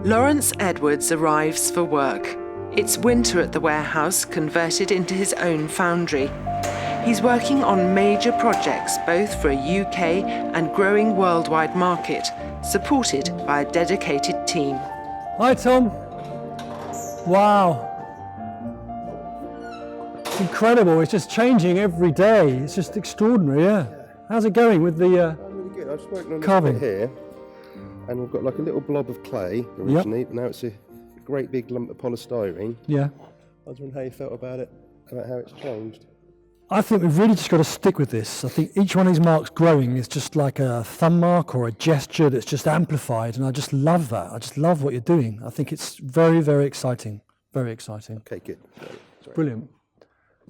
Laurence Edwards arrives for work. It's winter at the warehouse, converted into his own foundry. He's working on major projects, both for a UK and growing worldwide market, supported by a dedicated team. Hi, Tom. Wow. It's incredible. It's just changing every day. It's just extraordinary, yeah. How's it going with the really good. I was working on carving this bit here, and we've got like a little blob of clay originally, but now it's a great big lump of polystyrene. Yeah. I was wondering how you felt about it, about how it's changed. I think we've really just got to stick with this. I think each one of these marks growing is just like a thumb mark or a gesture that's just amplified, and I just love that. I just love what you're doing. I think it's very, very exciting. Very exciting. Okay, good. Sorry. Brilliant.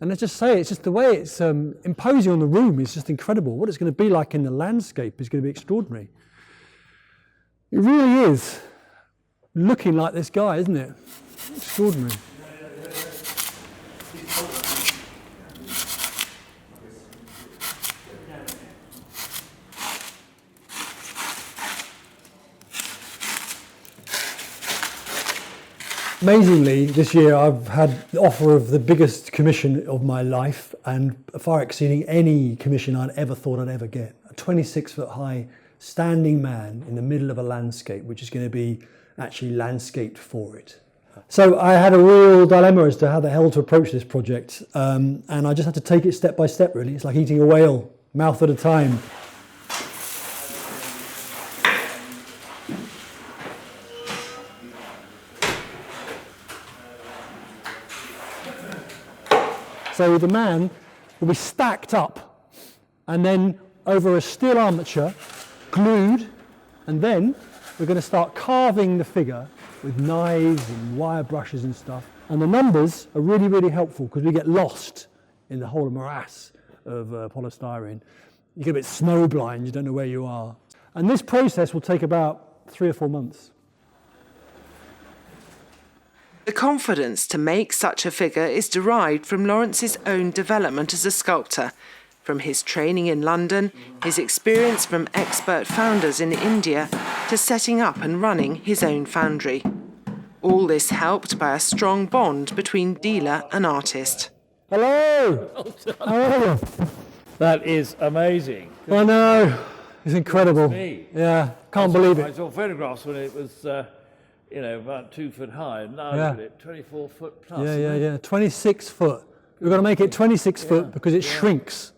And let's just say, it's just the way it's imposing on the room is just incredible. What it's going to be like in the landscape is going to be extraordinary. It really is looking like this guy, isn't it? Extraordinary. Amazingly, this year I've had the offer of the biggest commission of my life, and far exceeding any commission I'd ever thought I'd ever get. A 26-foot high standing man in the middle of a landscape, which is going to be actually landscaped for it. So I had a real dilemma as to how the hell to approach this project, and I just had to take it step by step, really. It's like eating a whale, mouth at a time. So the man will be stacked up and then over a steel armature, glued, and then we're going to start carving the figure with knives and wire brushes and stuff. And the numbers are really, really helpful because we get lost in the whole morass of polystyrene. You get a bit snowblind, you don't know where you are. And this process will take about 3 or 4 months. The confidence to make such a figure is derived from Laurence's own development as a sculptor, from his training in London, his experience from expert founders in India, to setting up and running his own foundry. All this helped by a strong bond between dealer and artist. Hello! How are you? That is amazing. I know, it's incredible. Yeah, can't believe I it. saw photographs when it was, about 2 foot high, and now Yeah. look at it, 24 foot plus. Yeah, 26 foot. We've got to make it 26 foot because it shrinks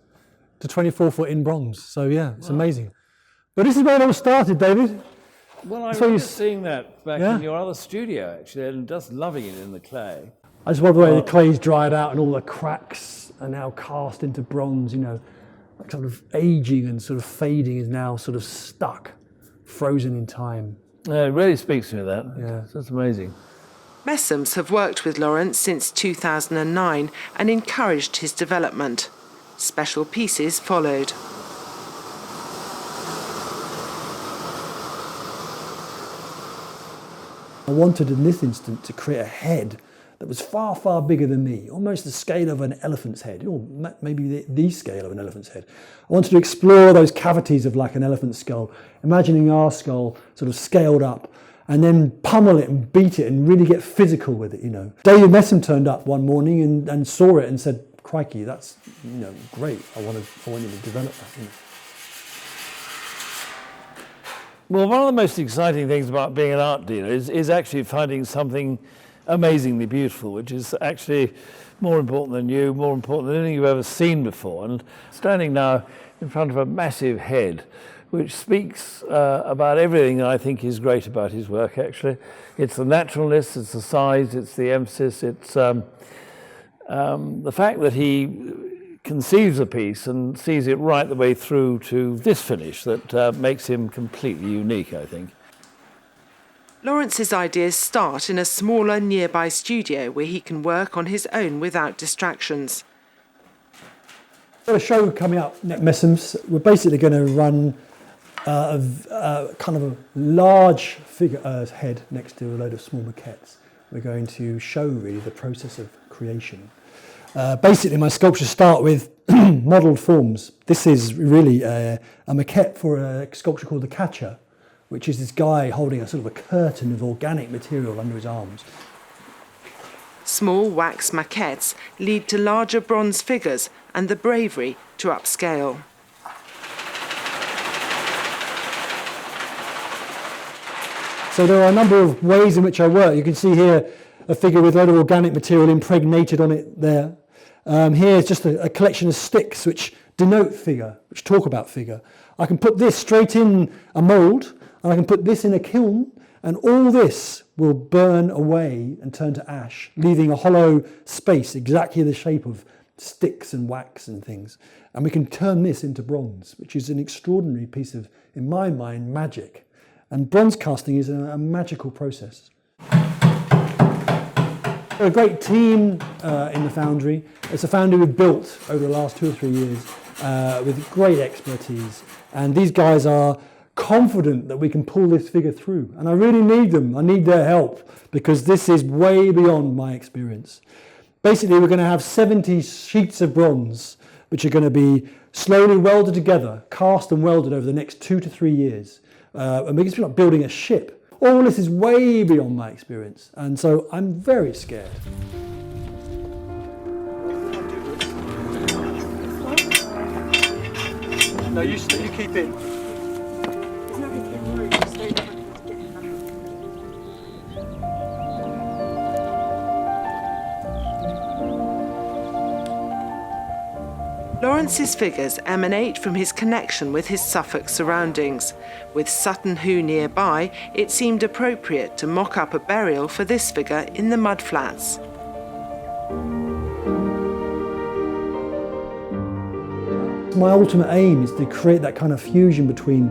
to 24 foot in bronze. So yeah, it's amazing. But this is where it all started, David. Well, I So you remember s- seeing that back Yeah. in your other studio, actually, and just loving it in the clay. I just love the way the clay's dried out and all the cracks are now cast into bronze, like sort of aging and sort of fading is now sort of stuck, frozen in time. It really speaks to me, that. Yeah. That's amazing. Messums have worked with Laurence since 2009 and encouraged his development. Special pieces followed. I wanted in this instant to create a head that was far, far bigger than me, almost the scale of an elephant's head, or maybe the scale of an elephant's head. I wanted to explore those cavities of like an elephant's skull, imagining our skull sort of scaled up, and then pummel it and beat it and really get physical with it, David Messum turned up one morning and saw it and said, crikey, that's, great, I want you to develop that, Well, one of the most exciting things about being an art dealer is actually finding something amazingly beautiful, which is actually more important than you, more important than anything you've ever seen before. And standing now in front of a massive head, which speaks about everything that I think is great about his work, actually. It's the naturalness, it's the size, it's the emphasis, it's the fact that he conceives a piece and sees it right the way through to this finish that makes him completely unique, I think. Laurence's ideas start in a smaller nearby studio where he can work on his own without distractions. We've got a show coming up at Messum's. We're basically going to run kind of a large figure head next to a load of small maquettes. We're going to show really the process of creation. Basically, my sculptures start with modelled forms. This is really a maquette for a sculpture called the Catcher, which is this guy holding a sort of a curtain of organic material under his arms. Small wax maquettes lead to larger bronze figures and the bravery to upscale. So there are a number of ways in which I work. You can see here a figure with a lot of organic material impregnated on it there. Here is just a collection of sticks which denote figure, which talk about figure. I can put this straight in a mould, and I can put this in a kiln, and all this will burn away and turn to ash, leaving a hollow space exactly the shape of sticks and wax and things. And we can turn this into bronze, which is an extraordinary piece of, in my mind, magic. And bronze casting is a magical process. We're a great team in the foundry. It's a foundry we've built over the last 2 or 3 years with great expertise. And these guys are confident that we can pull this figure through. And I really need them. I need their help because this is way beyond my experience. Basically, we're going to have 70 sheets of bronze, which are going to be slowly welded together, cast and welded over the next 2 to 3 years. And we're like building a ship. All this is way beyond my experience, and so I'm very scared. No, you keep in. Laurence's figures emanate from his connection with his Suffolk surroundings. With Sutton Hoo nearby, it seemed appropriate to mock up a burial for this figure in the mudflats. My ultimate aim is to create that kind of fusion between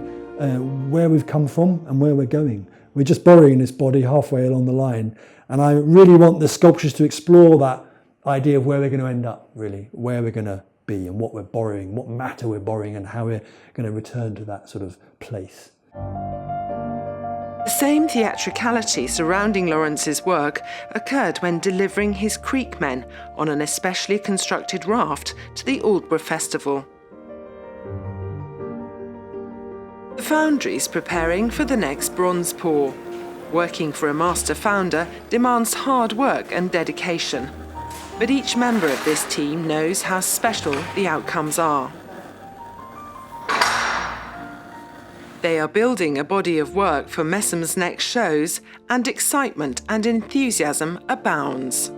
where we've come from and where we're going. We're just burying this body halfway along the line, and I really want the sculptures to explore that idea of where we're going to end up, really, where we're going to be and what we're borrowing, what matter we're borrowing, and how we're going to return to that sort of place. The same theatricality surrounding Laurence's work occurred when delivering his Creek Men on an especially constructed raft to the Aldborough Festival. The foundry's preparing for the next bronze pour. Working for a master founder demands hard work and dedication. But each member of this team knows how special the outcomes are. They are building a body of work for Messum's next shows, and excitement and enthusiasm abounds.